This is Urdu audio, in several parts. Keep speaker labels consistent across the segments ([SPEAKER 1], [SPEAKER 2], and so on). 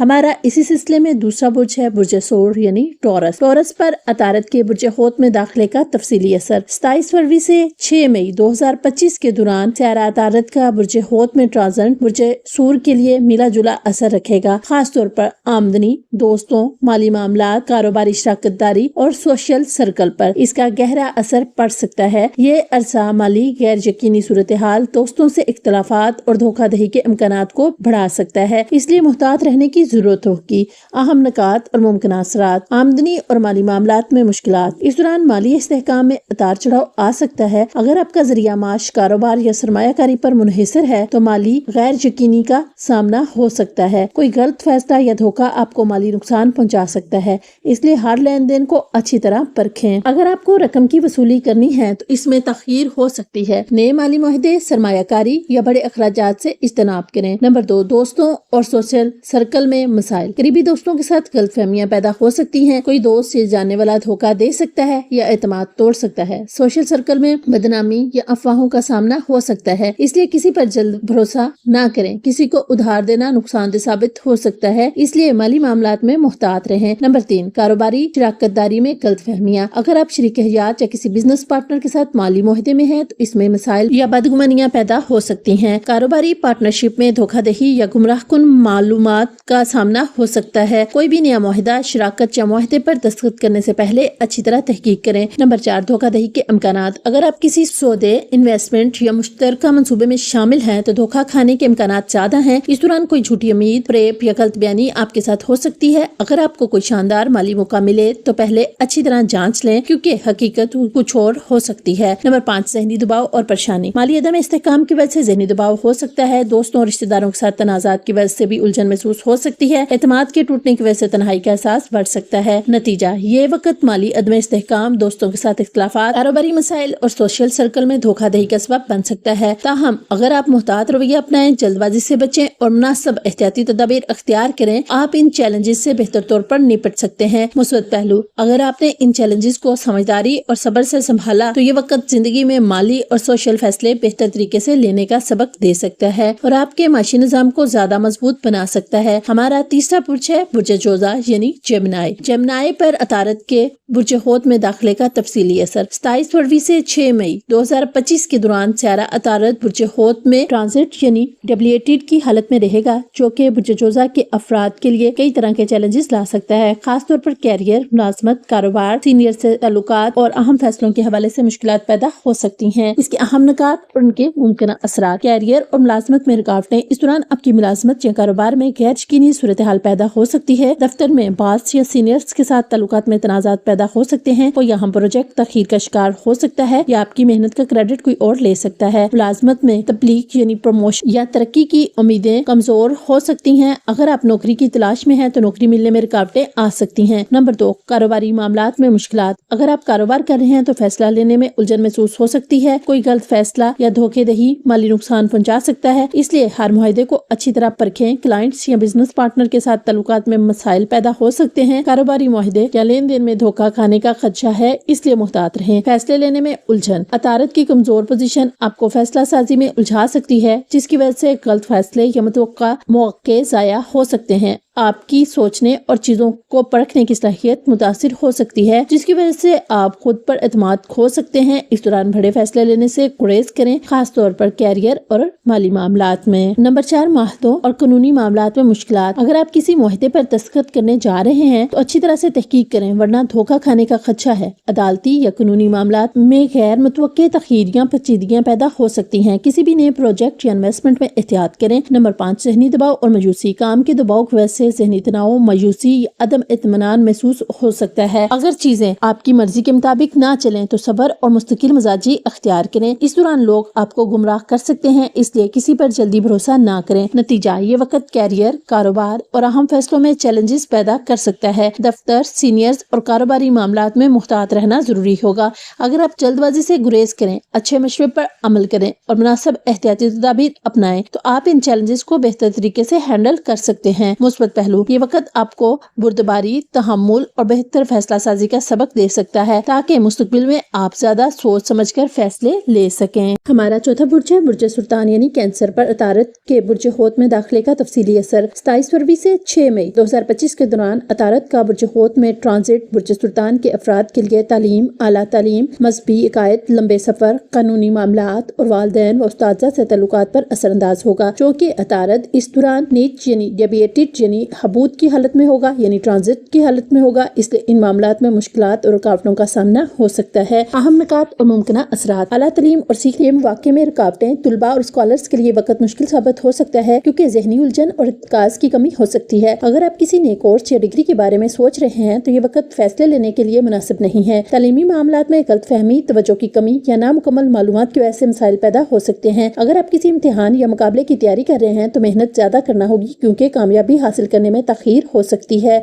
[SPEAKER 1] ہمارا اسی سلسلے میں دوسرا برج ہے برج سور یعنی ٹورس۔ ٹورس پر عطارد کے برج حوت میں داخلے کا تفصیلی اثر 27 فروری سے 6 مئی 2025 کے دوران سیارہ عطارد کا برج حوت میں ٹرانزٹ برج سور کے لیے ملا جلا اثر رکھے گا، خاص طور پر آمدنی، دوستوں، مالی معاملات، کاروباری شراکت داری اور سوشل سرکل پر اس کا گہرا اثر پڑ سکتا ہے۔ یہ عرصہ مالی غیر یقینی صورتحال، دوستوں سے اختلافات اور دھوکہ دہی کے امکانات کو بڑھا سکتا ہے، اس لیے محتاط رہنے کی ضرورت ہوگی۔ اہم نکات اور ممکنہ اثرات: آمدنی اور مالی معاملات میں مشکلات۔ اس دوران مالی استحکام میں اتار چڑھاؤ آ سکتا ہے۔ اگر آپ کا ذریعہ معاش کاروبار یا سرمایہ کاری پر منحصر ہے تو مالی غیر یقینی کا سامنا ہو سکتا ہے۔ کوئی غلط فیصلہ یا دھوکہ آپ کو مالی نقصان پہنچا سکتا ہے، اس لیے ہر لین دین کو اچھی طرح پرکھیں۔ اگر آپ کو رقم کی وصولی کرنی ہے تو اس میں تاخیر ہو سکتی ہے۔ نئے مالی معاہدے، سرمایہ کاری یا بڑے اخراجات سے اجتناب کریں۔ نمبر 2، دوستوں اور سوشل سرکل میں مسائل۔ قریبی دوستوں کے ساتھ غلط فہمیاں پیدا ہو سکتی ہیں۔ کوئی دوست یا جاننے والا دھوکہ دے سکتا ہے یا اعتماد توڑ سکتا ہے۔ سوشل سرکل میں بدنامی یا افواہوں کا سامنا ہو سکتا ہے، اس لیے کسی پر جلد بھروسہ نہ کریں۔ کسی کو ادھار دینا نقصان دہ ثابت ہو سکتا ہے، اس لیے مالی معاملات میں محتاط رہیں۔ نمبر 3، کاروباری شراکت داری میں غلط فہمیاں۔ اگر آپ شریک حیات یا کسی بزنس پارٹنر کے ساتھ مالی معاہدے میں ہیں تو اس میں مسائل یا بدگمانیاں پیدا ہو سکتی ہیں۔ کاروباری پارٹنرشپ میں دھوکہ دہی یا گمراہ کن معلومات کا سامنا ہو سکتا ہے۔ کوئی بھی نیا معاہدہ، شراکت یا معاہدے پر دستخط کرنے سے پہلے اچھی طرح تحقیق کریں۔ نمبر 4، دھوکہ دہی کے امکانات۔ اگر آپ کسی سودے، انویسٹمنٹ یا مشترکہ منصوبے میں شامل ہیں تو دھوکہ کھانے کے امکانات زیادہ ہیں۔ اس دوران کوئی جھوٹی امید، فریب یا غلط بیانی آپ کے ساتھ ہو سکتی ہے۔ اگر آپ کو کوئی شاندار مالی موقع ملے تو پہلے اچھی طرح جانچ لیں، کیونکہ حقیقت کچھ اور ہو سکتی ہے۔ نمبر 5، ذہنی دباؤ اور پریشانی۔ مالی عدم استحکام کی وجہ سے ذہنی دباؤ ہو سکتا ہے۔ دوستوں اور رشتہ داروں کے ساتھ تنازعات کی وجہ سے بھی الجھن محسوس ہو سکتی ہے۔ اعتماد کے ٹوٹنے کی وجہ سے تنہائی کا احساس بڑھ سکتا ہے۔ نتیجہ: یہ وقت مالی عدم استحکام، دوستوں کے ساتھ اختلافات، کاروباری مسائل اور سوشل سرکل میں دھوکہ دہی کا سبب بن سکتا ہے۔ تاہم اگر آپ محتاط رویہ اپنائیں، جلد بازی سے بچیں اور مناسب احتیاطی تدابیر اختیار کریں، آپ ان چیلنجز سے بہتر طور پر نپٹ سکتے ہیں۔ مثبت پہلو: اگر آپ نے ان چیلنجز کو سمجھداری اور صبر سے سنبھالا تو یہ وقت زندگی میں مالی اور سوشل فیصلے بہتر طریقے سے لینے کا سبق دے سکتا ہے اور آپ کے معاشی نظام کو زیادہ مضبوط بنا سکتا ہے۔ ہمارا تیسرا برج ہے برج جوزا یعنی جیمنائی۔ جیمنائی پر عطارد کے برج حوت میں داخلے کا تفصیلی اثر 27 فروری سے 6 مئی 2025 کے دوران سیارہ عطارد برج حوت میں ٹرانزٹ یعنی ڈیبلیٹڈ کی حالت میں رہے گا، جو کہ برج جوزا کے افراد کے لیے کئی طرح کے چیلنجز لا سکتا ہے، خاص طور پر کیریئر، ملازمت، کاروبار، سینئر سے تعلقات اور اہم فیصلوں کے حوالے سے مشکلات پیدا ہو سکتی ہیں۔ اس کے اہم نکات اور ان کے ممکنہ اثرات: کیریئر اور ملازمت میں رکاوٹیں۔ اس دوران آپ کی ملازمت یا کاروبار میں غیر یقینی صورتحال پیدا ہو سکتی ہے۔ دفتر میں باس یا سینئرز کے ساتھ تعلقات میں تنازعات پیدا ہو سکتے ہیں۔ کوئی اہم پروجیکٹ تاخیر کا شکار ہو سکتا ہے یا آپ کی محنت کا کریڈٹ کوئی اور لے سکتا ہے۔ ملازمت میں تبلیغ یعنی پروموشن یا ترقی کی امیدیں کمزور ہو سکتی ہیں۔ اگر آپ نوکری کی تلاش میں ہیں تو نوکری ملنے میں رکاوٹیں آ سکتی ہیں۔ نمبر 2، کاروباری معاملات میں مشکلات۔ اگر آپ کاروبار کر رہے ہیں تو فیصلہ لینے میں الجھن محسوس ہو سکتی ہے۔ کوئی غلط فیصلہ یا دھوکے دہی مالی نقصان پہنچا سکتا ہے، اس لیے ہر معاہدے کو اچھی طرح پرکھیں۔ کلائنٹس یا بزنس پارٹنر کے ساتھ تعلقات میں مسائل پیدا ہو سکتے ہیں۔ کاروباری معاہدے یا لین دین میں دھوکہ کھانے کا خدشہ ہے، اس لیے محتاط رہیں۔ فیصلے لینے میں الجھن۔ عطارد کی کمزور پوزیشن آپ کو فیصلہ سازی میں الجھا سکتی ہے، جس کی وجہ سے غلط فیصلے یا متوقع مواقع ضائع ہو سکتے ہیں۔ آپ کی سوچنے اور چیزوں کو پرکھنے کی صلاحیت متاثر ہو سکتی ہے، جس کی وجہ سے آپ خود پر اعتماد کھو سکتے ہیں۔ اس دوران بڑے فیصلے لینے سے گریز کریں، خاص طور پر کیریئر اور مالی معاملات میں۔ نمبر 4، معاہدوں اور قانونی معاملات میں مشکلات۔ اگر آپ کسی معاہدے پر دستخط کرنے جا رہے ہیں تو اچھی طرح سے تحقیق کریں، ورنہ دھوکہ کھانے کا خدشہ ہے۔ عدالتی یا قانونی معاملات میں غیر متوقع تاخیر یا پیچیدگیاں پیدا ہو سکتی ہیں۔ کسی بھی نئے پروجیکٹ یا انویسٹمنٹ میں احتیاط کریں۔ نمبر 5، ذہنی دباؤ اور مایوسی۔ کام کے دباؤ کی وجہ سے ذہنی تناؤ، مایوسی یا عدم اطمینان محسوس ہو سکتا ہے۔ اگر چیزیں آپ کی مرضی کے مطابق نہ چلیں تو صبر اور مستقل مزاجی اختیار کریں۔ اس دوران لوگ آپ کو گمراہ کر سکتے ہیں، اس لیے کسی پر جلدی بھروسہ نہ کریں۔ نتیجہ: یہ وقت کیریئر، کاروبار اور اہم فیصلوں میں چیلنجز پیدا کر سکتا ہے۔ دفتر، سینئرز اور کاروباری مالی معاملات میں محتاط رہنا ضروری ہوگا۔ اگر آپ جلد بازی سے گریز کریں، اچھے مشورے پر عمل کریں اور مناسب احتیاطی تدابیر اپنائیں تو آپ ان چیلنجز کو بہتر طریقے سے ہینڈل کر سکتے ہیں۔ مثبت پہلو: یہ وقت آپ کو بردباری، تحمل اور بہتر فیصلہ سازی کا سبق دے سکتا ہے تاکہ مستقبل میں آپ زیادہ سوچ سمجھ کر فیصلے لے سکیں۔ ہمارا چوتھا برج ہے برج سرطان یعنی کینسر پر عطارد کے برج حوت میں داخلے کا تفصیلی اثر۔ 27 فروری سے 6 مئی 2025 کے دوران عطارد کا برج حوت میں ٹرانزٹ برج سرطان کے افراد کے لیے تعلیم، اعلیٰ تعلیم، مذہبی عقائد، لمبے سفر، قانونی معاملات اور والدین و اساتذہ سے تعلقات پر اثر انداز ہوگا۔ چونکہ عطارد اس دوران نیچ یعنی ڈیبیٹڈ یعنی حبوط کی حالت میں ہوگا یعنی ٹرانزٹ کی حالت میں ہوگا، اس لیے ان معاملات میں مشکلات اور رکاوٹوں کا سامنا ہو سکتا ہے۔ اہم نکات اور ممکنہ اثرات: اعلیٰ تعلیم اور سیکھنے کے مواقع میں رکاوٹیں: طلباء اور اسکالرز کے لیے وقت مشکل ثابت ہو سکتا ہے کیونکہ ذہنی الجھن اور ارتکاز کی کمی ہو سکتی ہے۔ اگر آپ کسی نئے کورس یا ڈگری کے بارے میں سوچ رہے ہیں تو یہ وقت فیصلے لینے کے لیے مناسب نہیں ہے۔ تعلیمی معاملات میں غلط فہمی، توجہ کی کمی یا نامکمل معلومات کی وجہ سے مسائل پیدا ہو سکتے ہیں۔ اگر آپ کسی امتحان یا مقابلے کی تیاری کر رہے ہیں تو محنت زیادہ کرنا ہوگی کیونکہ کامیابی حاصل کرنے میں تاخیر ہو سکتی ہے۔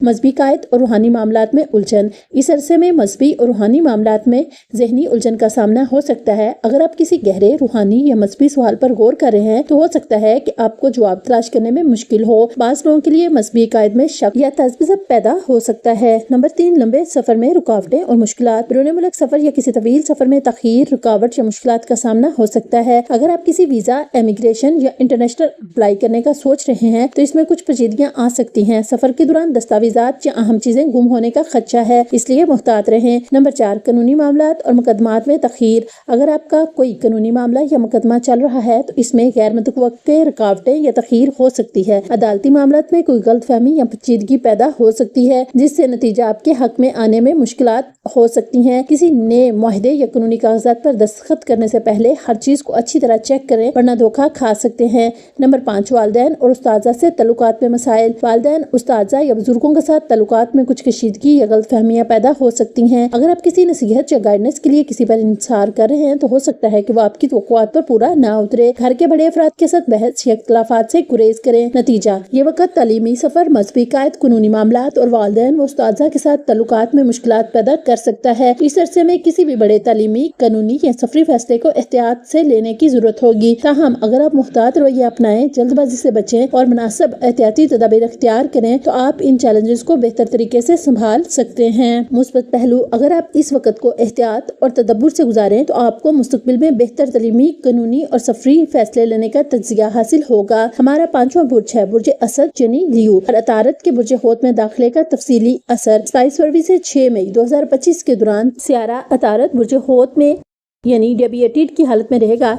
[SPEAKER 1] مذہبی عقائد اور روحانی معاملات میں الجھن: اس عرصے میں مذہبی اور روحانی معاملات میں ذہنی الجھن کا سامنا ہو سکتا ہے۔ اگر آپ کسی گہرے روحانی یا مذہبی سوال پر غور کر رہے ہیں تو ہو سکتا ہے کہ آپ کو جواب تلاش کرنے میں مشکل ہو۔ بعض لوگوں کے لیے مذہبی عقائد میں شک یا تذبذب پیدا ہو سکتا ہے۔ نمبر 3، لمبے سفر میں رکاوٹیں اور مشکلات: بیرون ملک سفر یا کسی طویل سفر میں تاخیر، رکاوٹ یا مشکلات کا سامنا ہو سکتا ہے۔ اگر آپ کسی ویزا، امیگریشن یا انٹرنیشنل اپلائی کرنے کا سوچ رہے ہیں تو اس میں کچھ پیچیدگیاں آ سکتی ہیں۔ سفر کے دوران دستاویزات یا اہم چیزیں گم ہونے کا خدشہ ہے، اس لیے محتاط رہیں۔ نمبر 4، قانونی معاملات اور مقدمات میں تاخیر: اگر آپ کا کوئی قانونی معاملہ یا مقدمہ چل رہا ہے تو اس میں غیر متوقع رکاوٹیں یا تاخیر ہو سکتی ہے۔ عدالتی معاملات میں کوئی غلط فہمی یا پیچیدگی پیدا ہو سکتی ہے جس سے نتیجہ آپ کے حق میں آنے میں مشکلات ہو سکتی ہیں۔ کسی نئے معاہدے یا قانونی کاغذات پر دستخط کرنے سے پہلے ہر چیز کو اچھی طرح چیک کریں ورنہ دھوکہ کھا سکتے ہیں۔ نمبر 5، والدین اور اساتذہ سے تعلقات میں مسائل: والدین، اساتذہ یا بزرگوں کے ساتھ تعلقات میں کچھ کشیدگی یا غلط فہمیاں پیدا ہو سکتی ہیں۔ اگر آپ کسی نصیحت یا گائیڈنس کے لیے کسی پر انحصار کر رہے ہیں تو ہو سکتا ہے کہ وہ آپ کی توقعات پر پورا نہ اترے۔ گھر کے بڑے افراد کے ساتھ بحث یا اختلافات سے گریز کریں۔ نتیجہ: یہ وقت تعلیمی سفر، مذہبی عقائد، قانونی معاملات اور والدین و اساتذہ کے ساتھ تعلقات میں مشکلات پیدا کر سکتا ہے۔ اس عرصے میں کسی بھی بڑے تعلیمی، قانونی یا سفری فیصلے کو احتیاط سے لینے کی ضرورت ہوگی۔ تاہم اگر آپ محتاط رویہ اپنائیں، جلد بازی سے بچیں اور مناسب احتیاطی تدابیر اختیار کریں تو آپ ان چیلنجز کو بہتر طریقے سے سنبھال سکتے ہیں۔ مثبت پہلو: اگر آپ اس وقت کو احتیاط اور تدبر سے گزاریں تو آپ کو مستقبل میں بہتر تعلیمی، قانونی اور سفری فیصلے لینے کا تجزیہ حاصل ہوگا۔ ہمارا 5واں برج ہے برج اسد یعنی لیو اور عطارد کے برج حوت میں داخلے کا تفصیلی اثر۔ 27 فروری سے 6 مئی 2025 کے دوران سیارہ عطارد برج حوت میں یعنی ڈیبیٹڈ کی حالت میں رہے گا۔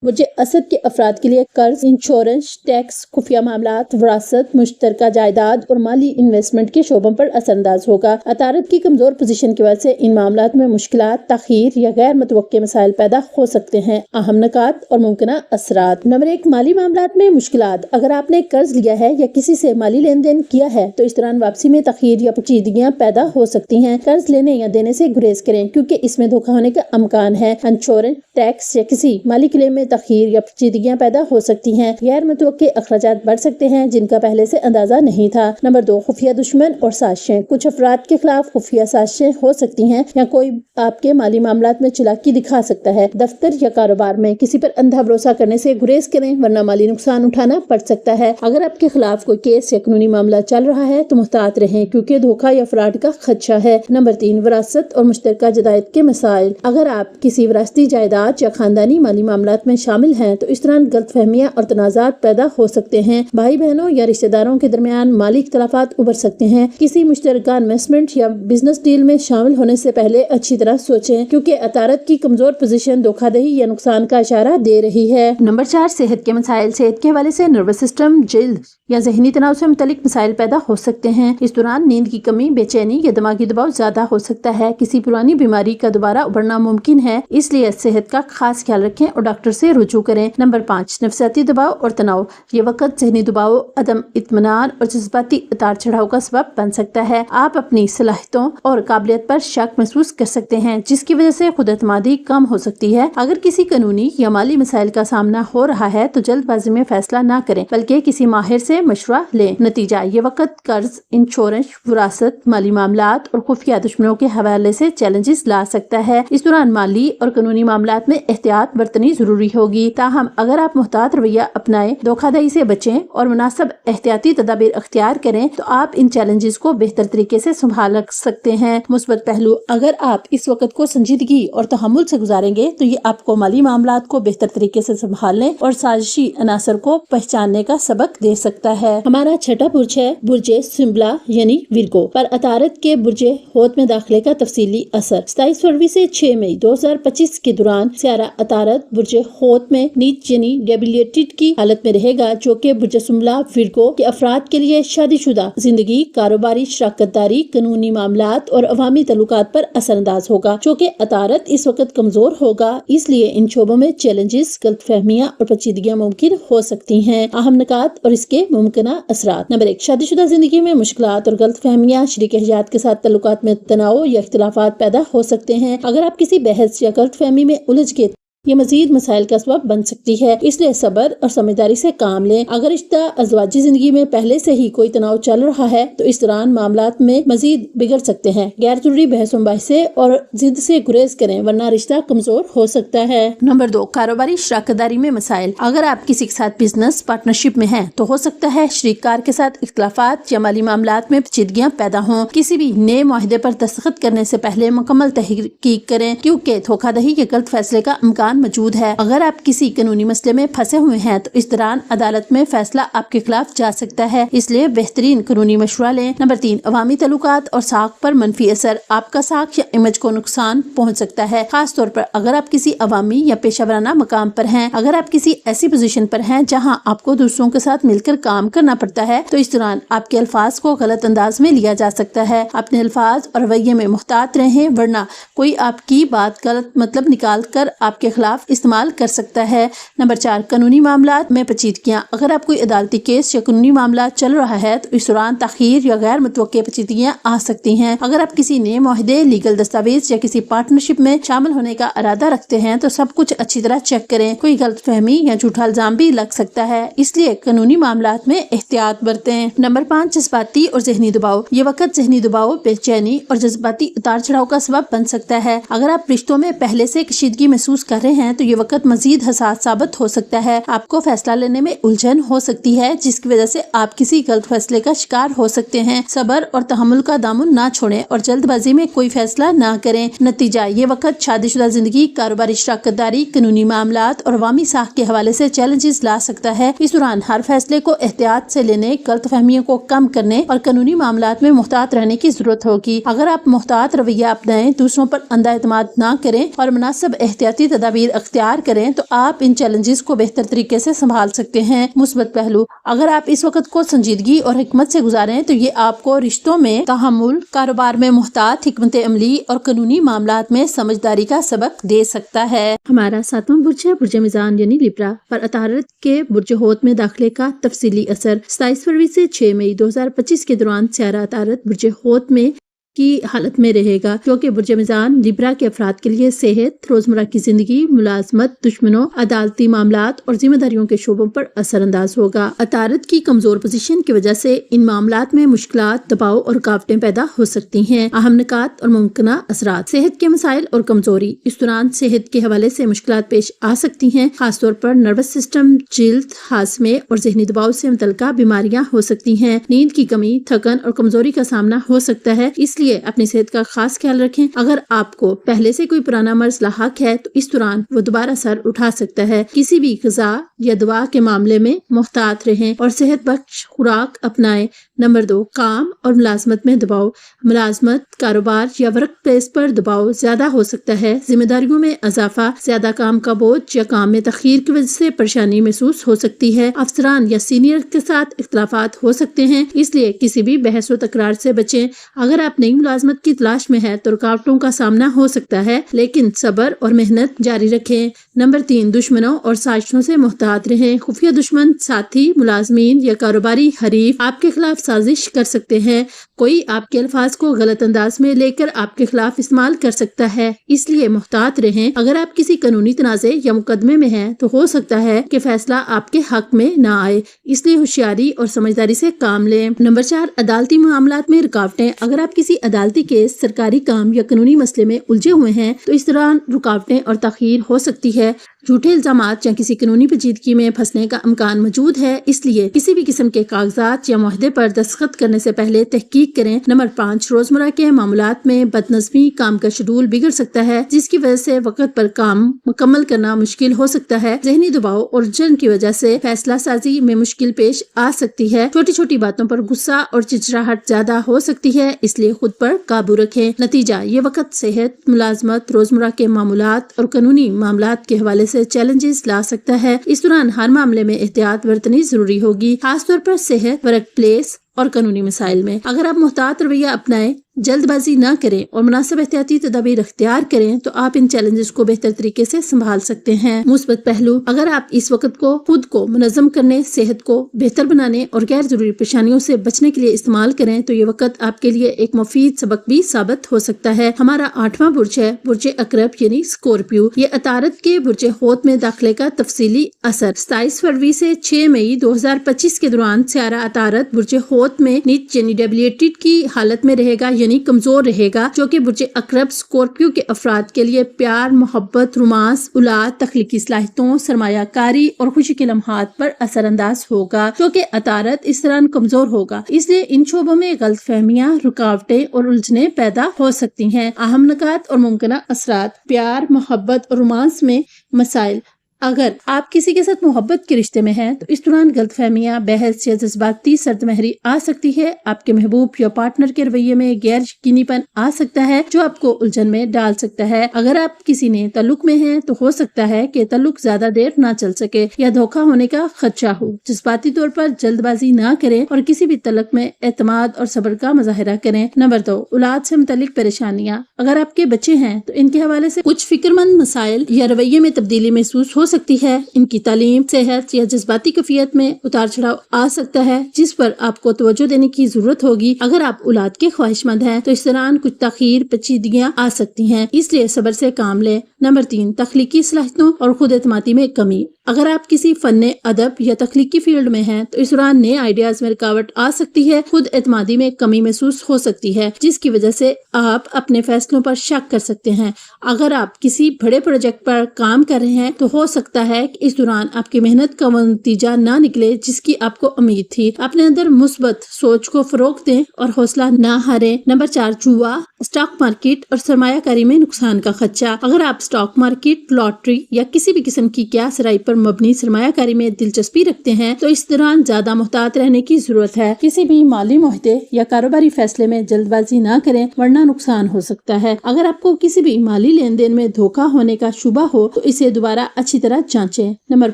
[SPEAKER 1] برج اسد کے افراد کے لیے قرض، انشورنس، ٹیکس، خفیہ معاملات، وراثت، مشترکہ جائیداد اور مالی انویسٹمنٹ کے شعبوں پر اثر انداز ہوگا۔ عطارد کی کمزور پوزیشن کی وجہ سے ان معاملات میں مشکلات، تاخیر یا غیر متوقع مسائل پیدا ہو سکتے ہیں۔ اہم نکات اور ممکنہ اثرات: نمبر 1، مالی معاملات میں مشکلات: اگر آپ نے قرض لیا ہے یا کسی سے مالی لین دین کیا ہے تو اس دوران واپسی میں تاخیر یا پیچیدگیاں پیدا ہو سکتی ہیں۔ قرض لینے یا دینے سے گریز کریں کیونکہ اس میں دھوکہ ہونے کا امکان ہے۔ انشورنس، ٹیکس یا کسی مالی کلیم میں تاخیر یا پیچیدگیاں پیدا ہو سکتی ہیں۔ غیر متوقع اخراجات بڑھ سکتے ہیں جن کا پہلے سے اندازہ نہیں تھا۔ نمبر 2، خفیہ دشمن اور سازشیں: کچھ افراد کے خلاف خفیہ سازشیں ہو سکتی ہیں یا کوئی آپ کے مالی معاملات میں چالاکی دکھا سکتا ہے۔ دفتر یا کاروبار میں کسی پر اندھا بھروسہ کرنے سے گریز کریں ورنہ مالی نقصان اٹھانا پڑ سکتا ہے۔ اگر آپ کے خلاف کوئی کیس یا قانونی معاملہ چل رہا ہے تو محتاط رہیں کیونکہ دھوکہ یا فراڈ کا خدشہ ہے۔ نمبر 3، وراثت اور مشترکہ جائیداد کے مسائل: اگر آپ کسی وراثتی جائیداد یا خاندانی مالی معاملات میں شامل ہیں تو اس دوران غلط فہمیاں اور تنازعات پیدا ہو سکتے ہیں۔ بھائی بہنوں یا رشتہ داروں کے درمیان مالی اختلافات ابھر سکتے ہیں۔ کسی مشترکہ انویسٹمنٹ یا بزنس ڈیل میں شامل ہونے سے پہلے اچھی طرح سوچیں کیونکہ عطارد کی کمزور پوزیشن دھوکہ دہی یا نقصان کا اشارہ دے رہی ہے۔ نمبر 4، صحت کے مسائل: صحت کے حوالے سے نروس سسٹم، جلد یا ذہنی تناؤ سے متعلق مسائل پیدا ہو سکتے ہیں۔ اس دوران نیند کی کمی، بے چینی یا دماغی دباؤ زیادہ ہو سکتا ہے۔ کسی پرانی بیماری کا دوبارہ ابھرنا ممکن ہے، اس لیے صحت کا خاص خیال رکھیں اور ڈاکٹر سے سے رجوع کریں۔ نمبر 5، نفسیاتی دباؤ اور تناؤ۔ یہ وقت ذہنی دباؤ، عدم اطمینان اور جذباتی اتار چڑھاؤ کا سبب بن سکتا ہے۔ آپ اپنی صلاحیتوں اور قابلیت پر شک محسوس کر سکتے ہیں، جس کی وجہ سے خود اعتمادی کم ہو سکتی ہے۔ اگر کسی قانونی یا مالی مسائل کا سامنا ہو رہا ہے تو جلد بازی میں فیصلہ نہ کریں، بلکہ کسی ماہر سے مشورہ لیں۔ نتیجہ، یہ وقت قرض، انشورنس، وراثت، مالی معاملات اور خفیہ دشمنوں کے حوالے سے چیلنجز لا سکتا ہے۔ اس دوران مالی اور قانونی معاملات میں احتیاط برتنی ضروری ہوگی۔ تاہم اگر آپ محتاط رویہ اپنائیں، دھوکہ دہی سے بچیں اور مناسب احتیاطی تدابیر اختیار کریں تو آپ ان چیلنجز کو بہتر طریقے سے سنبھال سکتے ہیں۔ مثبت پہلو، اگر آپ اس وقت کو سنجیدگی اور تحمل سے گزاریں گے تو یہ آپ کو مالی معاملات کو بہتر طریقے سے سنبھالنے اور سازشی عناصر کو پہچاننے کا سبق دے سکتا ہے۔ ہمارا چھٹا برج ہے برج سنبلا یعنی ورگو پر عطارد کے برج ہوت میں داخلے کا تفصیلی اثر۔ 27 فروری سے 6 مئی 2025 کے دوران سیارہ عطارد برج ہوت میں نیچ یعنی ڈیبلیٹڈ کی حالت میں رہے گا، جو کہ برج سنبلا ورگو کے افراد کے لیے شادی شدہ زندگی، کاروباری شراکت داری، قانونی معاملات اور عوامی تعلقات پر اثر انداز ہوگا۔ چونکہ عطارد اس وقت کمزور ہوگا، اس لیے ان شعبوں میں چیلنجز، غلط فہمیاں اور پیچیدگیاں ممکن ہو سکتی ہیں۔ اہم نکات اور اس کے ممکنہ اثرات۔ نمبر 1، شادی شدہ زندگی میں مشکلات اور غلط فہمیاں۔ شریک حیات کے ساتھ تعلقات میں تناؤ یا اختلافات پیدا ہو سکتے ہیں۔ اگر آپ کسی بحث یا غلط فہمی میں الجھ گئے، یہ مزید مسائل کا سبب بن سکتی ہے، اس لیے صبر اور سمجھداری سے کام لیں۔ اگر رشتہ ازواجی زندگی میں پہلے سے ہی کوئی تناؤ چل رہا ہے تو اس دوران معاملات میں مزید بگڑ سکتے ہیں۔ غیر ضروری بحث و مباحثے اور ضد سے گریز کریں ورنہ رشتہ کمزور ہو سکتا ہے۔ نمبر 2، کاروباری شراکت داری میں مسائل۔ اگر آپ کسی کے ساتھ بزنس پارٹنرشپ میں ہیں تو ہو سکتا ہے شریک کار کے ساتھ اختلافات یا مالی معاملات میں پیچیدگیاں پیدا ہوں۔ کسی بھی نئے معاہدے پر دستخط کرنے سے پہلے مکمل تحقیق کریں، کیونکہ دھوکہ دہی یا غلط فیصلے کا امکان موجود ہے۔ اگر آپ کسی قانونی مسئلے میں پھنسے ہوئے ہیں تو اس دوران عدالت میں فیصلہ آپ کے خلاف جا سکتا ہے، اس لیے بہترین قانونی مشورہ لیں۔ نمبر 3، عوامی تعلقات اور ساکھ پر منفی اثر۔ آپ کا ساکھ یا امیج کو نقصان پہنچ سکتا ہے، خاص طور پر اگر آپ کسی عوامی یا پیشہ ورانہ مقام پر ہیں۔ اگر آپ کسی ایسی پوزیشن پر ہیں جہاں آپ کو دوسروں کے ساتھ مل کر کام کرنا پڑتا ہے تو اس دوران آپ کے الفاظ کو غلط انداز میں لیا جا سکتا ہے۔ اپنے الفاظ اور رویے میں محتاط رہیں ورنہ کوئی آپ کی بات غلط مطلب نکال کر آپ کے خلاف استعمال کر سکتا ہے۔ نمبر 4، قانونی معاملات میں پیچیدگیاں۔ اگر آپ کوئی عدالتی کیس یا قانونی معاملات چل رہا ہے تو اس دوران تاخیر یا غیر متوقع پیچیدگیاں آ سکتی ہیں۔ اگر آپ کسی نئے معاہدے، لیگل دستاویز یا کسی پارٹنرشپ میں شامل ہونے کا ارادہ رکھتے ہیں تو سب کچھ اچھی طرح چیک کریں، کوئی غلط فہمی یا جھوٹا الزام بھی لگ سکتا ہے، اس لیے قانونی معاملات میں احتیاط برتیں۔ نمبر 5، جذباتی اور ذہنی دباؤ۔ یہ وقت ذہنی دباؤ، بے چینی اور جذباتی اتار چڑھاؤ کا سبب بن سکتا ہے۔ اگر آپ رشتوں میں پہلے سے کشیدگی محسوس کر رہے ہیں تو یہ وقت مزید حساس ثابت ہو سکتا ہے۔ آپ کو فیصلہ لینے میں الجھن ہو سکتی ہے، جس کی وجہ سے آپ کسی غلط فیصلے کا شکار ہو سکتے ہیں۔ صبر اور تحمل کا دامن نہ چھوڑیں اور جلد بازی میں کوئی فیصلہ نہ کریں۔ نتیجہ، یہ وقت شادی شدہ زندگی، کاروباری شراکت داری، قانونی معاملات اور عوامی ساکھ کے حوالے سے چیلنجز لا سکتا ہے۔ اس دوران ہر فیصلے کو احتیاط سے لینے، غلط فہمیوں کو کم کرنے اور قانونی معاملات میں محتاط رہنے کی ضرورت ہوگی۔ اگر آپ محتاط رویہ اپنائیں، دوسروں پر اندھا اعتماد نہ کریں اور مناسب احتیاطی تدابیر اختیار کریں تو آپ ان چیلنجز کو بہتر طریقے سے سنبھال سکتے ہیں۔ مثبت پہلو، اگر آپ اس وقت کو سنجیدگی اور حکمت سے گزاریں تو یہ آپ کو رشتوں میں تحمل، کاروبار میں محتاط حکمت عملی اور قانونی معاملات میں سمجھداری کا سبق دے سکتا ہے۔ ہمارا 7واں برج ہے برج میزان یعنی لیبرا پر عطارد کے برج ہوت میں داخلے کا تفصیلی اثر۔ 27 فروری سے 6 مئی 2025 کے دوران سیارہ عطارد برج ہوت میں کی حالت میں رہے گا، کیونکہ برج میزان لیبرا کے افراد کے لیے صحت، روزمرہ کی زندگی، ملازمت، دشمنوں، عدالتی معاملات اور ذمہ داریوں کے شعبوں پر اثر انداز ہوگا۔ عطارد کی کمزور پوزیشن کی وجہ سے ان معاملات میں مشکلات، دباؤ اور رکاوٹیں پیدا ہو سکتی ہیں۔ اہم نکات اور ممکنہ اثرات۔ صحت کے مسائل اور کمزوری۔ اس دوران صحت کے حوالے سے مشکلات پیش آ سکتی ہیں، خاص طور پر نروس سسٹم، جلد، ہاضمے اور ذہنی دباؤ سے متعلقہ بیماریاں ہو سکتی ہیں۔ نیند کی کمی، تھکن اور کمزوری کا سامنا ہو سکتا ہے، اس لیے اپنی صحت کا خاص خیال رکھیں۔ اگر آپ کو پہلے سے کوئی پرانا مرض لاحق ہے تو اس دوران وہ دوبارہ سر اٹھا سکتا ہے۔ کسی بھی غذا یا دوا کے معاملے میں محتاط رہیں اور صحت بخش خوراک اپنائیں۔ نمبر 2، کام اور ملازمت میں دباؤ۔ ملازمت، کاروبار یا ورک پلیس پر دباؤ زیادہ ہو سکتا ہے۔ ذمہ داریوں میں اضافہ، زیادہ کام کا بوجھ یا کام میں تاخیر کی وجہ سے پریشانی محسوس ہو سکتی ہے۔ افسران یا سینئر کے ساتھ اختلافات ہو سکتے ہیں، اس لیے کسی بھی بحث و تکرار سے بچیں۔ اگر آپ نئی نئی ملازمت کی تلاش میں ہے تو رکاوٹوں کا سامنا ہو سکتا ہے، لیکن صبر اور محنت جاری رکھیں۔ نمبر 3، دشمنوں اور سازشوں سے محتاط رہیں۔ خفیہ دشمن، ساتھی، ملازمین یا کاروباری حریف آپ کے خلاف سازش کر سکتے ہیں۔ کوئی آپ کے الفاظ کو غلط انداز میں لے کر آپ کے خلاف استعمال کر سکتا ہے، اس لیے محتاط رہیں۔ اگر آپ کسی قانونی تنازع یا مقدمے میں ہیں تو ہو سکتا ہے کہ فیصلہ آپ کے حق میں نہ آئے، اس لیے ہوشیاری اور سمجھداری سے کام لیں۔ نمبر 4، عدالتی معاملات میں رکاوٹیں۔ اگر آپ کسی عدالتی کیس، سرکاری کام یا قانونی مسئلے میں الجھے ہوئے ہیں تو اس دوران رکاوٹیں اور تاخیر ہو سکتی ہے۔ جھوٹے الزامات یا کسی قانونی پیچیدگی میں پھنسنے کا امکان موجود ہے، اس لیے کسی بھی قسم کے کاغذات یا معاہدے پر دستخط کرنے سے پہلے تحقیق کریں۔ نمبر 5، روزمرہ کے معاملات میں بد نظمی، کام کا شیڈول بگڑ سکتا ہے جس کی وجہ سے وقت پر کام مکمل کرنا مشکل ہو سکتا ہے۔ ذہنی دباؤ اور الجھن کی وجہ سے فیصلہ سازی میں مشکل پیش آ سکتی ہے۔ چھوٹی چھوٹی باتوں پر غصہ اور چڑچڑاہٹ زیادہ ہو سکتی ہے، اس لیے خود پر قابو رکھیں۔ نتیجہ، یہ وقت صحت، ملازمت، روزمرہ کے معاملات اور قانونی معاملات کے حوالے سے چیلنجز لا سکتا ہے۔ اس دوران ہر معاملے میں احتیاط برتنی ضروری ہوگی، خاص طور پر صحت، ورک پلیس اور قانونی مسائل میں۔ اگر آپ محتاط رویہ اپنائیں، جلد بازی نہ کریں اور مناسب احتیاطی تدابیر اختیار کریں تو آپ ان چیلنجز کو بہتر طریقے سے سنبھال سکتے ہیں۔ مثبت پہلو، اگر آپ اس وقت کو خود کو منظم کرنے، صحت کو بہتر بنانے اور غیر ضروری پریشانیوں سے بچنے کے لیے استعمال کریں تو یہ وقت آپ کے لیے ایک مفید سبق بھی ثابت ہو سکتا ہے۔ ہمارا 8واں برج ہے برج عقرب یعنی اسکورپیو۔ یہ عطارد کے برج حوت میں داخلے کا تفصیلی اثر 27 فروری سے 6 مئی 2025 کے دوران سیارہ عطارد برج حوت میں نیچ یعنی ڈیبلیٹڈ کی حالت میں رہے گا، یعنی کمزور رہے گا، جو کہ برج عقرب اسکورپیو کے افراد کے لیے پیار، محبت، رومانس، اولاد، تخلیقی صلاحیتوں، سرمایہ کاری اور خوشی کے لمحات پر اثر انداز ہوگا، جو کہ عطارد اس طرح کمزور ہوگا۔ اس لیے ان شعبوں میں غلط فہمیاں، رکاوٹیں اور الجھنیں پیدا ہو سکتی ہیں۔ اہم نکات اور ممکنہ اثرات: پیار، محبت اور رومانس میں مسائل۔ اگر آپ کسی کے ساتھ محبت کے رشتے میں ہیں تو اس دوران غلط فہمیاں، بحث یا جذباتی سرد مہری آ سکتی ہے۔ آپ کے محبوب یا پارٹنر کے رویے میں غیر یقینی پن آ سکتا ہے جو آپ کو الجھن میں ڈال سکتا ہے۔ اگر آپ کسی نئے تعلق میں ہیں تو ہو سکتا ہے کہ تعلق زیادہ دیر نہ چل سکے یا دھوکہ ہونے کا خدشہ ہو۔ جذباتی طور پر جلد بازی نہ کریں اور کسی بھی تعلق میں اعتماد اور صبر کا مظاہرہ کریں۔ نمبر 2، اولاد سے متعلق پریشانیاں۔ اگر آپ کے بچے ہیں تو ان کے حوالے سے کچھ فکر مند مسائل یا رویے میں تبدیلی محسوس ہو سکتی ہے۔ ان کی تعلیم، صحت یا جذباتی کیفیت میں اتار چڑھاؤ آ سکتا ہے جس پر آپ کو توجہ دینے کی ضرورت ہوگی۔ اگر آپ اولاد کے خواہش مند ہیں تو اس دوران کچھ تاخیر، پیچیدگیاں آ سکتی ہیں، اس لیے صبر سے کام لیں۔ نمبر 3، تخلیقی صلاحیتوں اور خود اعتمادی میں کمی۔ اگر آپ کسی فن، ادب یا تخلیقی فیلڈ میں ہیں تو اس دوران نئے آئیڈیاز میں رکاوٹ آ سکتی ہے، خود اعتمادی میں کمی محسوس ہو سکتی ہے جس کی وجہ سے آپ اپنے فیصلوں پر شک کر سکتے ہیں۔ اگر آپ کسی بڑے پروجیکٹ پر کام کر رہے ہیں تو ہو سکتا ہے کہ اس دوران آپ کی محنت کا وہ نتیجہ نہ نکلے جس کی آپ کو امید تھی۔ اپنے اندر مثبت سوچ کو فروغ دیں اور حوصلہ نہ ہاریں۔ نمبر 4، جوا، اسٹاک مارکیٹ اور سرمایہ کاری میں نقصان کا خدشہ۔ اگر آپ اسٹاک مارکیٹ، لاٹری یا کسی بھی قسم کی قیاس رائے پر مبنی سرمایہ کاری میں دلچسپی رکھتے ہیں تو اس دوران زیادہ محتاط رہنے کی ضرورت ہے۔ کسی بھی مالی معاہدے یا کاروباری فیصلے میں جلد بازی نہ کریں ورنہ نقصان ہو سکتا ہے۔ اگر آپ کو کسی بھی مالی لین دین میں دھوکہ ہونے کا شبہ ہو تو اسے دوبارہ اچھی طرح جانچیں۔ نمبر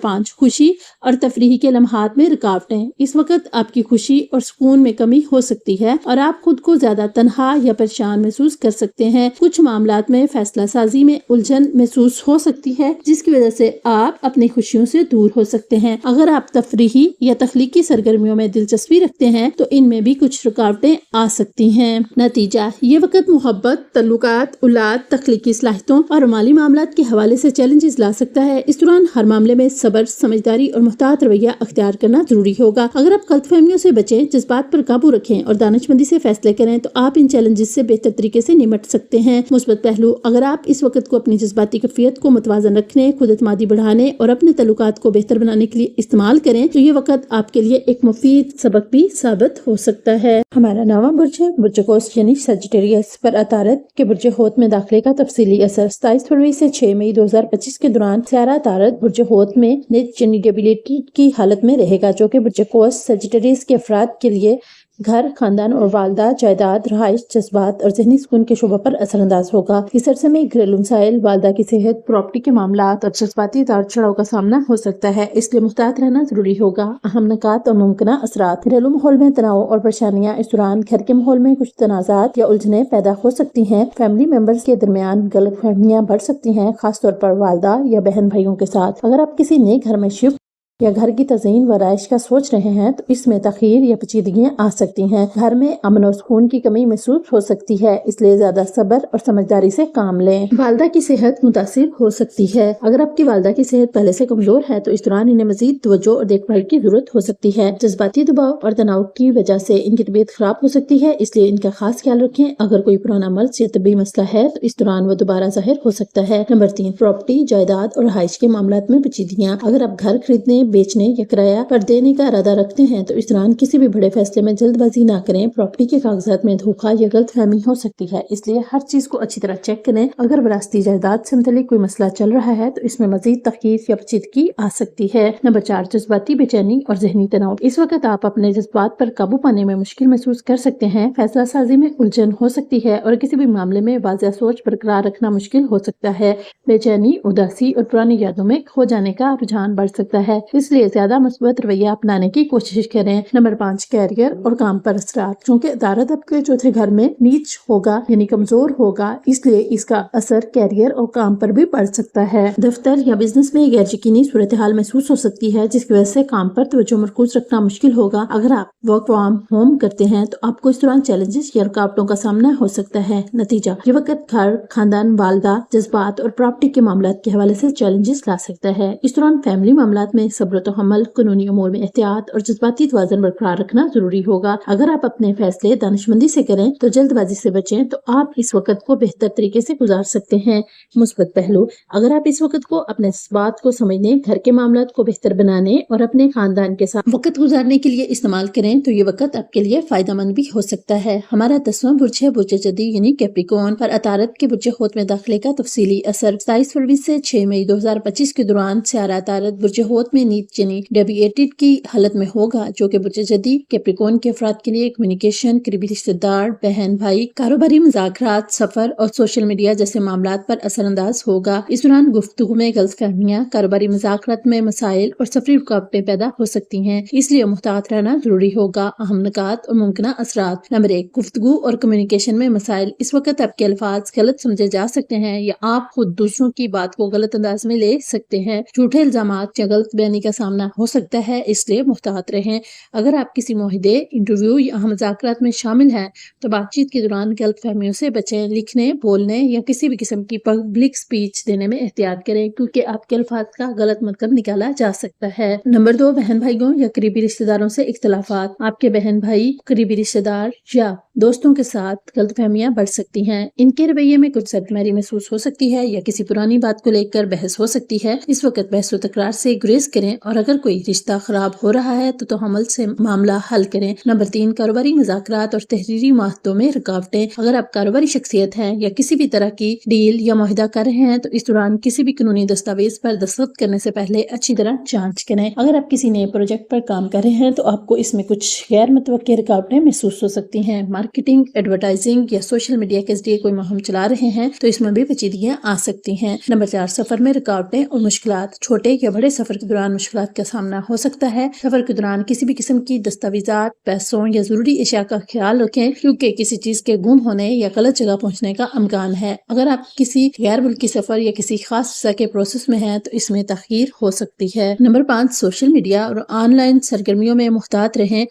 [SPEAKER 1] 5، خوشی اور تفریح کے لمحات میں رکاوٹیں۔ اس وقت آپ کی خوشی اور سکون میں کمی ہو سکتی ہے اور آپ خود کو زیادہ تنہا یا پریشان محسوس کر سکتے ہیں۔ کچھ معاملات میں فیصلہ سازی میں الجھن محسوس ہو سکتی ہے جس کی وجہ سے آپ اپنی خوشیوں سے دور ہو سکتے ہیں۔ اگر آپ تفریحی یا تخلیقی سرگرمیوں میں دلچسپی رکھتے ہیں تو ان میں بھی کچھ رکاوٹیں آ سکتی ہیں۔ نتیجہ، یہ وقت محبت، تعلقات، اولاد، تخلیقی صلاحیتوں اور مالی معاملات کے حوالے سے چیلنجز لا سکتا ہے۔ اس دوران ہر معاملے میں صبر، سمجھداری اور محتاط رویہ اختیار کرنا ضروری ہوگا۔ اگر آپ غلط فہمیوں سے بچیں، جذبات پر قابو رکھیں اور دانش مندی سے فیصلے کریں تو آپ ان چیلنجز سے بہتر طریقے سے نمٹ سکتے ہیں۔ مثبت پہلو، اگر آپ اس وقت کو اپنی جذباتی کیفیت کو متوازن رکھنے، خود اعتمادی بڑھانے اور اپنے تعلقات کو بہتر بنانے کے لیے استعمال کریں تو یہ وقت آپ کے لیے ایک مفید سبق بھی ثابت ہو سکتا ہے۔ ہمارا 9واں برج ہے برج قوس یعنی سیجیٹیریس پر عطارد کے برج حوت میں داخلے کا تفصیلی اثر 27 فروری سے 6 مئی 2025 کے دوران سیارہ عطارد برج حوت میں نیچ یعنی ڈیبلیٹڈ کی حالت میں رہے گا، جو کہ برج قوس سیجیٹیریس کے افراد کے لیے گھر، خاندان اور والدہ، جائیداد، رہائش، جذبات اور ذہنی سکون کے شعبوں پر اثر انداز ہوگا۔ اس عرصے میں گھریلو مسائل، والدہ کی صحت، پراپرٹی کے معاملات اور جذباتی اتار چڑھاؤ کا سامنا ہو سکتا ہے، اس لیے محتاط رہنا ضروری ہوگا۔ اہم نکات اور ممکنہ اثرات۔ گھریلو ماحول میں تناؤ اور پریشانیاں۔ اس دوران گھر کے ماحول میں کچھ تنازعات یا الجھنیں پیدا ہو سکتی ہیں۔ فیملی ممبرز کے درمیان غلط فہمیاں بڑھ سکتی ہیں، خاص طور پر والدہ یا بہن بھائیوں کے ساتھ۔ اگر آپ کسی نئے گھر میں شفٹ یا گھر کی تزئین و رہائش کا سوچ رہے ہیں تو اس میں تاخیر یا پیچیدگیاں آ سکتی ہیں۔ گھر میں امن و سکون کی کمی محسوس ہو سکتی ہے، اس لیے زیادہ صبر اور سمجھداری سے کام لیں۔ والدہ کی صحت متاثر ہو سکتی ہے۔ اگر آپ کی والدہ کی صحت پہلے سے کمزور ہے تو اس دوران انہیں مزید توجہ اور دیکھ بھال کی ضرورت ہو سکتی ہے۔ جذباتی دباؤ اور تناؤ کی وجہ سے ان کی طبیعت خراب ہو سکتی ہے، اس لیے ان کا خاص خیال رکھیں۔ اگر کوئی پرانا مرض یا طبی مسئلہ ہے تو اس دوران وہ دوبارہ ظاہر ہو سکتا ہے۔ نمبر 3، پراپرٹی، جائیداد اور رہائش کے معاملات میں پیچیدگیاں۔ اگر آپ گھر خریدنے، بیچنے یا کرایہ پر دینے کا ارادہ رکھتے ہیں تو اس دوران کسی بھی بڑے فیصلے میں جلد بازی نہ کریں۔ پراپرٹی کے کاغذات میں دھوکہ یا غلط فہمی ہو سکتی ہے، اس لیے ہر چیز کو اچھی طرح چیک کریں۔ اگر وراثتی جائیداد سے متعلق کوئی مسئلہ چل رہا ہے تو اس میں مزید تحقیق یا پیچیدگی آ سکتی ہے۔ نمبر 4، جذباتی بے چینی اور ذہنی تناؤ۔ اس وقت آپ اپنے جذبات پر قابو پانے میں مشکل محسوس کر سکتے ہیں، فیصلہ سازی میں الجھن ہو سکتی ہے اور کسی بھی معاملے میں واضح سوچ برقرار رکھنا مشکل ہو سکتا ہے۔ بے چینی، اداسی اور پرانی یادوں میں کھو جانے کا رجحان بڑھ سکتا ہے، اس لیے زیادہ مثبت رویہ اپنانے کی کوشش کریں۔ نمبر 5، کیریئر اور کام پر اثرات۔ چونکہ ادارہ آپ کے چوتھے گھر میں نیچ ہوگا یعنی کمزور ہوگا، اس لیے اس کا اثر کیریئر اور کام پر بھی پڑ سکتا ہے۔ دفتر یا بزنس میں غیر یقینی صورتحال محسوس ہو سکتی ہے، جس کی وجہ سے کام پر توجہ مرکوز رکھنا مشکل ہوگا۔ اگر آپ ورک فرام ہوم کرتے ہیں تو آپ کو اس دوران چیلنجز یا رکاوٹوں کا سامنا ہو سکتا ہے۔ نتیجہ، یہ وقت گھر، خاندان، والدہ، جذبات اور پراپرٹی کے معاملات کے حوالے سے چیلنجز لا سکتا ہے۔ اس دوران فیملی معاملات میں صبر و تحمل، قانونی امور میں احتیاط اور جذباتی توازن برقرار رکھنا ضروری ہوگا۔ اگر آپ اپنے فیصلے دانش مندی سے کریں تو جلد بازی سے بچیں تو آپ اس وقت کو بہتر طریقے سے گزار سکتے ہیں۔ مثبت پہلو، اگر آپ اس وقت کو اپنے جذبات کو سمجھنے، گھر کے معاملات کو بہتر بنانے اور اپنے خاندان کے ساتھ وقت گزارنے کے لیے استعمال کریں تو یہ وقت آپ کے لیے فائدہ مند بھی ہو سکتا ہے۔ ہمارا 10واں برج ہے برج جدی یعنی کیپریکون پر عطارد کے برج حوت میں داخلے کا تفصیلی اثر 27 فروری سے 6 مئی 2025 کے دوران سیارہ عطارد برج حوت میں نیچ یعنی ڈیویٹیڈ کی حالت میں ہوگا، جو کہ برج جدی کیپریکون کے افراد کے لیے کمیونیکیشن، قریبی رشتہ دار، بہن بھائی، کاروباری مذاکرات، سفر اور سوشل میڈیا جیسے معاملات پر اثر انداز ہوگا۔ اس دوران گفتگو میں غلط فہمیاں، کاروباری مذاکرات میں مسائل اور سفری رکاوٹیں پیدا ہو سکتی ہیں، اس لیے محتاط رہنا ضروری ہوگا۔ اہم نکات اور ممکنہ اثرات۔ نمبر 1، گفتگو اور کمیونیکیشن میں مسائل۔ اس وقت آپ کے الفاظ غلط سمجھے جا سکتے ہیں یا آپ خود دوسروں کی بات کو غلط انداز میں لے سکتے ہیں۔ جھوٹے الزامات یا غلط بیانی کا سامنا ہو سکتا ہے، اس لیے محتاط رہیں۔ اگر آپ کسی معاہدے، انٹرویو یا اہم مذاکرات میں شامل ہیں تو بات چیت کے دوران غلط فہمیوں سے بچیں۔ لکھنے، بولنے یا کسی بھی قسم کی پبلک سپیچ دینے میں احتیاط کریں کیونکہ آپ کے الفاظ کا غلط مطلب نکالا جا سکتا ہے۔ نمبر 2، بہن بھائیوں یا قریبی رشتہ داروں سے اختلافات۔ آپ کے بہن بھائی، قریبی رشتہ دار یا دوستوں کے ساتھ غلط فہمیاں بڑھ سکتی ہیں۔ ان کے رویے میں کچھ سخت مہری محسوس ہو سکتی ہے یا کسی پرانی بات کو لے کر بحث ہو سکتی ہے۔ اس وقت بحث و تکرار سے گریز کریں اور اگر کوئی رشتہ خراب ہو رہا ہے تو تحمل سے معاملہ حل کریں۔ نمبر 3، کاروباری مذاکرات اور تحریری معاہدوں میں رکاوٹیں۔ اگر آپ کاروباری شخصیت ہیں یا کسی بھی طرح کی ڈیل یا معاہدہ کر رہے ہیں تو اس دوران کسی بھی قانونی دستاویز پر دستخط کرنے سے پہلے اچھی طرح جانچ کریں۔ اگر آپ کسی نئے پروجیکٹ پر کام کر رہے ہیں تو آپ کو اس میں کچھ غیر متوقع رکاوٹیں محسوس ہو سکتی ہیں۔ مارکیٹنگ، ایڈورٹائزنگ یا سوشل میڈیا کے ذریعے کوئی مہم چلا رہے ہیں تو اس میں بھی پیچیدگیاں آ سکتی ہیں۔ نمبر 4، سفر میں رکاوٹیں اور مشکلات۔ چھوٹے یا بڑے سفر کے دوران مشکلات کا سامنا ہو سکتا ہے۔ سفر کے دوران کسی بھی قسم کی دستاویزات، پیسوں یا ضروری اشیاء کا خیال رکھیں کیونکہ کسی چیز کے گم ہونے یا غلط جگہ پہنچنے کا امکان ہے۔ اگر آپ کسی غیر ملکی سفر یا کسی خاص ویزا کے پروسیس میں ہیں تو اس میں تاخیر ہو سکتی ہے۔ نمبر 5، سوشل میڈیا اور آن لائن سرگرمیوں میں محتاط رہیں۔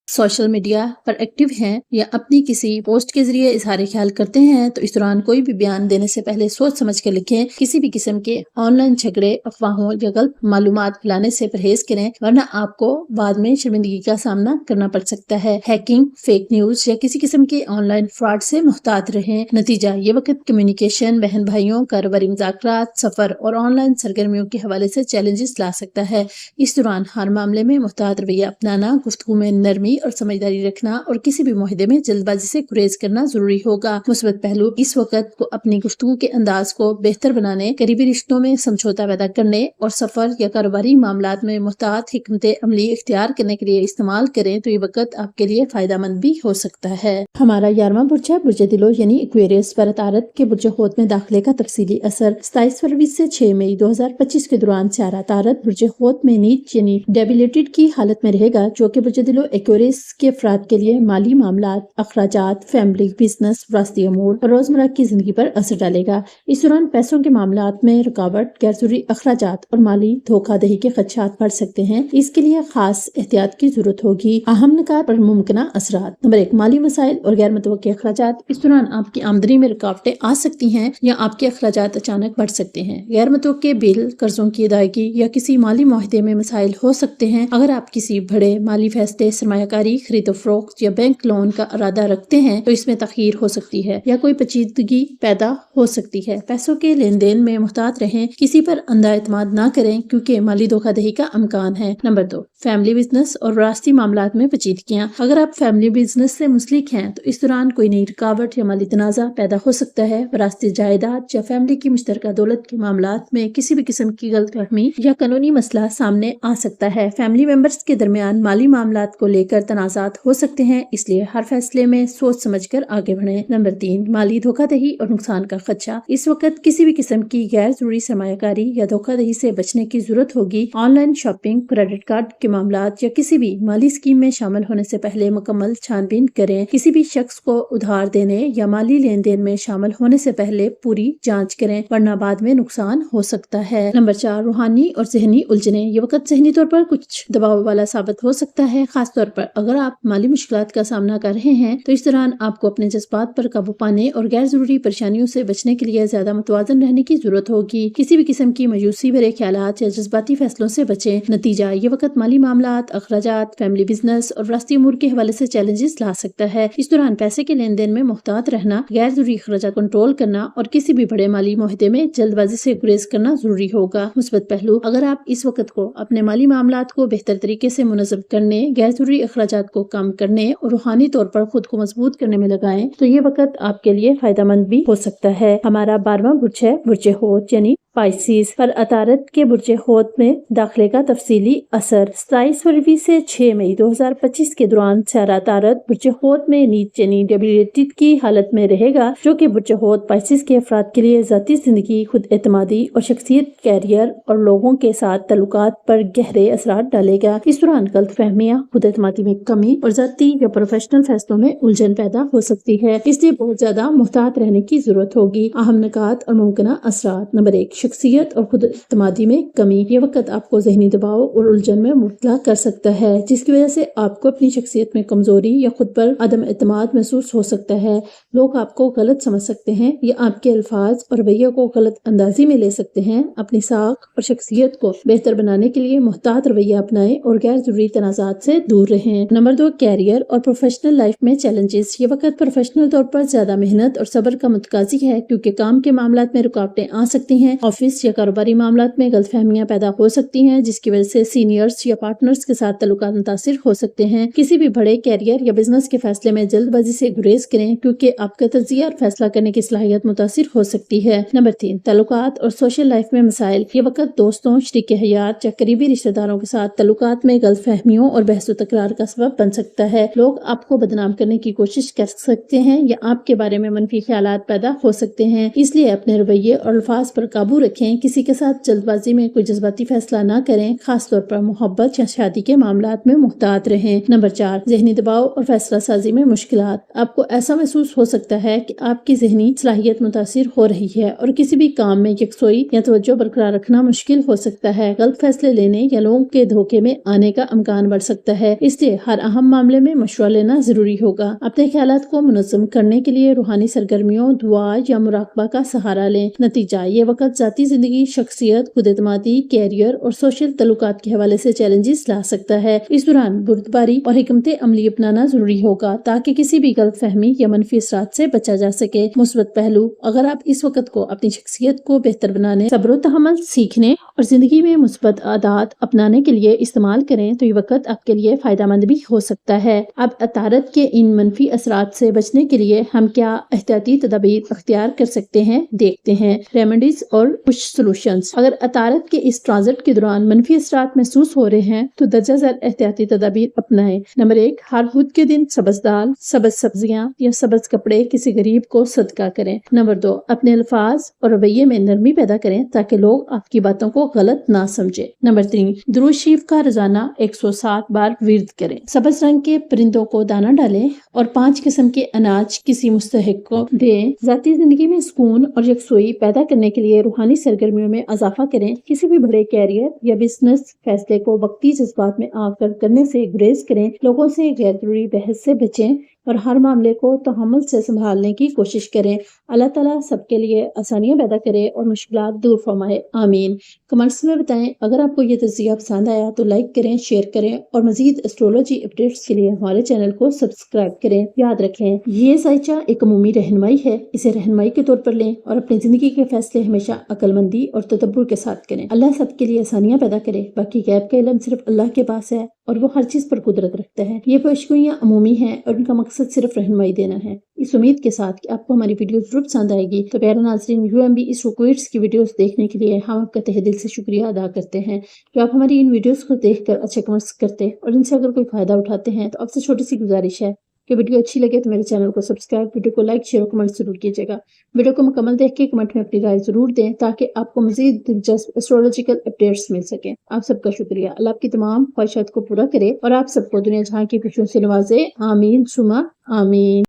[SPEAKER 1] سوشل میڈیا پر ایکٹیو ہیں یا اپنی کسی پوسٹ کے ذریعے اظہار خیال کرتے ہیں تو اس دوران کوئی بھی بیان دینے سے پہلے سوچ سمجھ کر لکھیں۔ کسی بھی قسم کے آن لائن جھگڑے، افواہوں یا غلط معلومات پھیلانے سے پرہیز کریں ورنہ آپ کو بعد میں شرمندگی کا سامنا کرنا پڑ سکتا ہے۔ ہیکنگ، فیک نیوز یا کسی قسم کے آن لائن فراڈ سے محتاط رہیں۔ نتیجہ، یہ وقت کمیونیکیشن، بہن بھائیوں، کاروباری مذاکرات، سفر اور آن لائن سرگرمیوں کے حوالے سے چیلنجز لا سکتا ہے۔ اس دوران ہر معاملے میں محتاط رویہ اپنانا، گفتگو میں نرمی اور سمجھداری رکھنا اور کسی بھی معاہدے میں جلد بازی سے گریز کرنا ضروری ہوگا۔ مثبت پہلو، اس وقت کو اپنی گفتگو کے انداز کو بہتر بنانے، قریبی رشتوں میں سمجھوتا پیدا کرنے اور سفر یا کاروباری معاملات میں محتاط حکمت عملی اختیار کرنے کے لیے استعمال کریں تو یہ وقت آپ کے لیے فائدہ مند بھی ہو سکتا ہے۔ ہمارا 11واں برج ہے برج دلو یعنی ایکویریس پر عطارد کے برج حوت میں داخلے کا تفصیلی اثر 27 فروری سے 6 مئی 2025 کے دوران سیارہ عطارد برج حوت میں نیچ یعنی ڈیبلیٹڈ کی حالت میں رہے گا، جو کہ برج دلو ایکویریس کے افراد کے لیے مالی معاملات، اخراجات، فیملی، بزنس، وراثتی امور اور روزمرہ کی زندگی پر اثر ڈالے گا۔ اس دوران پیسوں کے معاملات میں رکاوٹ، غیر ضروری اخراجات اور مالی دھوکہ دہی کے خدشات بڑھ سکتے ہیں، اس کے لیے خاص احتیاط کی ضرورت ہوگی۔ اہم نکات پر ممکنہ اثرات: نمبر 1، مالی مسائل اور غیر متوقع اخراجات۔ اس دوران آپ کی آمدنی میں رکاوٹیں آ سکتی ہیں یا آپ کے اخراجات اچانک بڑھ سکتے ہیں۔ غیر متوقع بل، قرضوں کی ادائیگی یا کسی مالی معاہدے میں مسائل ہو سکتے ہیں۔ اگر آپ کسی بڑے مالی فیصلے، سرمایہ کاری، خرید و فروخت یا بینک لون کا ارادہ رکھتے ہیں تو اس میں تاخیر ہو سکتی ہے یا کوئی پیچیدگی پیدا ہو سکتی ہے۔ پیسوں کے لین دین میں محتاط رہیں، کسی پر اندھا اعتماد نہ کریں کیونکہ مالی دھوکہ دہی کا امکان ہے۔ نمبر 2، فیملی بزنس اور وراثتی معاملات میں پیچیدگیاں۔ اگر آپ فیملی بزنس سے منسلک ہیں تو اس دوران کوئی نئی رکاوٹ یا مالی تنازع پیدا ہو سکتا ہے۔ وراثتی جائیداد یا فیملی کی مشترکہ دولت کے معاملات میں کسی بھی قسم کی غلط فہمی یا قانونی مسئلہ سامنے آ سکتا ہے۔ فیملی ممبرز کے درمیان مالی معاملات کو لے کر تنازعات ہو سکتے ہیں، اس لیے ہر فیصلے میں سوچ سمجھ کر آگے بڑھیں۔ نمبر 3، مالی دھوکہ دہی اور نقصان کا خدشہ۔ اس وقت کسی بھی قسم کی غیر ضروری سرمایہ کاری یا دھوکہ دہی سے بچنے کی ضرورت ہوگی۔ On line shopping, credit card کے معاملات یا کسی بھی مالی اسکیم میں شامل ہونے سے پہلے مکمل چھان بین کریں۔ کسی بھی شخص کو ادھار دینے یا مالی لین دین میں شامل ہونے سے پہلے پوری جانچ کریں ورنہ بعد میں نقصان ہو سکتا ہے۔ نمبر 4، روحانی اور ذہنی الجھنیں۔ یہ وقت ذہنی طور پر کچھ دباؤ والا ثابت ہو سکتا ہے، خاص طور پر اگر آپ مالی مشکلات کا سامنا کر رہے ہیں تو اس دوران آپ کو اپنے جذبات پر قابو پانے اور غیر ضروری پریشانیوں سے بچنے کے لیے زیادہ متوازن رہنے کی ضرورت ہوگی۔ کسی بھی قسم کی مایوسی بھرے خیالات یا جذباتی فیصلوں سے بچیں۔ نتیجہ، یہ وقت مالی معاملات، اخراجات، فیملی بزنس اور وراثتی امور کے حوالے سے چیلنجز لا سکتا ہے۔ اس دوران پیسے کے لین دین میں محتاط رہنا، غیر ضروری اخراجات کنٹرول کرنا اور کسی بھی بڑے مالی معاہدے میں جلد بازی سے گریز کرنا ضروری ہوگا۔ مثبت پہلو، اگر آپ اس وقت کو اپنے مالی معاملات کو بہتر طریقے سے منظم کرنے، غیر ضروری اخراجات کو کم کرنے اور روحانی طور پر خود کو مضبوط کرنے میں لگائیں تو یہ وقت آپ کے لیے فائدہ مند بھی ہو سکتا ہے۔ ہمارا 12واں برج ہے برج حوت یعنی پائسیز پر عطارد کے برج حوت میں داخلے کا تفصیلی اثر 27 فروری سے 6 مئی 2025 کے دوران سیارہ عطارد برج حوت میں نیچ یعنی ڈیبلیٹڈ کی حالت میں رہے گا، جو کہ برج حوت پائسیز کے افراد کے لیے ذاتی زندگی، خود اعتمادی اور شخصیت، کیریئر اور لوگوں کے ساتھ تعلقات پر گہرے اثرات ڈالے گا۔ اس دوران غلط فہمیاں، خود اعتمادی میں کمی اور ذاتی یا پروفیشنل فیصلوں میں الجھن پیدا ہو سکتی ہے، اس لیے بہت زیادہ محتاط رہنے کی ضرورت ہوگی۔ اہم نکات اور ممکنہ اثرات: نمبر 1، شخصیت اور خود اعتمادی میں کمی۔ یہ وقت آپ کو ذہنی دباؤ اور الجھن میں مبتلا کر سکتا ہے، جس کی وجہ سے آپ کو اپنی شخصیت میں کمزوری یا خود پر عدم اعتماد محسوس ہو سکتا ہے۔ لوگ آپ کو غلط سمجھ سکتے ہیں یا آپ کے الفاظ اور رویے کو غلط اندازی میں لے سکتے ہیں۔ اپنی ساکھ اور شخصیت کو بہتر بنانے کے لیے محتاط رویہ اپنائیں اور غیر ضروری تنازعات سے دور رہیں۔ نمبر 2، کیریئر اور پروفیشنل لائف میں چیلنجز۔ یہ وقت پروفیشنل طور پر زیادہ محنت اور صبر کا متقاضی ہے، کیونکہ کام کے معاملات میں رکاوٹیں آ سکتی ہیں۔ آفس یا کاروباری معاملات میں غلط فہمیاں پیدا ہو سکتی ہیں، جس کی وجہ سے سینئرز یا پارٹنرز کے ساتھ تعلقات متاثر ہو سکتے ہیں۔ کسی بھی بڑے کیریئر یا بزنس کے فیصلے میں جلد بازی سے گریز کریں، کیونکہ آپ کا تجزیہ اور فیصلہ کرنے کی صلاحیت متاثر ہو سکتی ہے۔ نمبر 3، تعلقات اور سوشل لائف میں مسائل۔ یہ وقت دوستوں، شریک حیات یا قریبی رشتہ داروں کے ساتھ تعلقات میں غلط فہمیوں اور بحث و تکرار کا سبب بن سکتا ہے۔ لوگ آپ کو بدنام کرنے کی کوشش کر سکتے ہیں یا آپ کے بارے میں منفی خیالات پیدا ہو سکتے ہیں، اس لیے اپنے رویے اور الفاظ پر قابو رکھیں۔ کسی کے ساتھ جلد بازی میں کوئی جذباتی فیصلہ نہ کریں، خاص طور پر محبت یا شادی کے معاملات میں محتاط رہیں۔ نمبر 4، ذہنی دباؤ اور فیصلہ سازی میں مشکلات۔ آپ کو ایسا محسوس ہو سکتا ہے کہ آپ کی ذہنی صلاحیت متاثر ہو رہی ہے اور کسی بھی کام میں یکسوئی یا توجہ برقرار رکھنا مشکل ہو سکتا ہے۔ غلط فیصلے لینے یا لوگوں کے دھوکے میں آنے کا امکان بڑھ سکتا ہے، اس لیے ہر اہم معاملے میں مشورہ لینا ضروری ہوگا۔ اپنے خیالات کو منظم کرنے کے لیے روحانی سرگرمیوں، دعا یا مراقبہ کا سہارا لیں۔ نتیجہ، یہ وقت ذاتی زندگی، شخصیت، خود اعتمادی، کیریئر اور سوشل تعلقات کے حوالے سے چیلنجز لا سکتا ہے۔ اس دوران بردباری اور حکمت عملی اپنانا ضروری ہوگا تاکہ کسی بھی غلط فہمی یا منفی اثرات سے بچا جا سکے۔ مثبت پہلو: اگر آپ اس وقت کو اپنی شخصیت کو بہتر بنانے، صبر و تحمل سیکھنے اور زندگی میں مثبت عادات اپنانے کے لیے استعمال کریں تو یہ وقت آپ کے لیے فائدہ مند بھی ہو سکتا ہے۔ اب عطارد کے ان منفی اثرات سے بچنے کے لیے ہم کیا احتیاطی تدابیر اختیار کر سکتے ہیں، دیکھتے ہیں۔ ریمیڈیز اور کچھ سولوشنز: اگر عطارد کے اس ٹرانزٹ کے دوران منفی اثرات محسوس ہو رہے ہیں تو درجہ ذیل احتیاطی تدابیر اپنائیں۔ نمبر 1، ہر بدھ کے دن سبز دال، سبز سبزیاں یا سبز کپڑے کسی غریب کو صدقہ کریں۔ نمبر 2، اپنے الفاظ اور رویے میں نرمی پیدا کریں تاکہ لوگ آپ کی باتوں کو غلط نہ سمجھیں۔ نمبر 3، درود شریف کا روزانہ 107 بار ورد کریں۔ سبز رنگ کے پرندوں کو دانہ ڈالیں اور 5 قسم کے اناج کسی مستحق کو دیں۔ ذاتی زندگی میں سکون اور یکسوئی پیدا کرنے کے لیے روحانی سرگرمیوں میں اضافہ کریں۔ کسی بھی بڑے کیریئر یا بزنس فیصلے کو وقتی جذبات میں آ کر کرنے سے گریز کریں۔ لوگوں سے غیر ضروری بحث سے بچیں اور ہر معاملے کو تحمل سے سنبھالنے کی کوشش کریں۔ اللہ تعالیٰ سب کے لیے آسانیاں پیدا کرے اور مشکلات دور فرمائے، آمین۔ کمنٹس میں بتائیں اگر آپ کو یہ تجزیہ پسند آیا تو لائک کریں، شیئر کریں اور مزید ایسٹرولوجی اپڈیٹس کے لیے ہمارے چینل کو سبسکرائب کریں۔ یاد رکھیں یہ سائچہ ایک عمومی رہنمائی ہے، اسے رہنمائی کے طور پر لیں اور اپنی زندگی کے فیصلے ہمیشہ عقل مندی اور تدبر کے ساتھ کریں۔ اللہ سب کے لیے آسانیاں پیدا کرے، باقی غیب کا علم صرف اللہ کے پاس ہے اور وہ ہر چیز پر قدرت رکھتا ہے۔ یہ پیشگوئیاں عمومی ہیں اور ان کا مقصد صرف رہنمائی دینا ہے، اس امید کے ساتھ کہ آپ کو ہماری ویڈیو ضرور پسند آئے گی۔ تو پیارے ناظرین، UMB اس کوئٹس کی ویڈیوز دیکھنے کے لیے ہم آپ کا تہہ دل سے شکریہ ادا کرتے ہیں کہ آپ ہماری ان ویڈیوز کو دیکھ کر اچھے کمنٹس کرتے اور ان سے اگر کوئی فائدہ اٹھاتے ہیں تو آپ سے چھوٹی سی گزارش ہے کہ ویڈیو اچھی لگے تو میرے چینل کو سبسکرائب، ویڈیو کو لائک، شیئر اور کمنٹ ضرور کیجیے گا۔ ویڈیو کو مکمل دیکھ کے کمنٹ میں اپنی رائے ضرور دیں تاکہ آپ کو مزید دلچسپ ایسٹرولوجیکل اپڈیٹس مل سکیں۔ آپ سب کا شکریہ۔ اللہ آپ کی تمام خواہشات کو پورا کرے اور آپ سب کو دنیا جہاں کی خوشیوں سے نوازے، آمین ثم آمین۔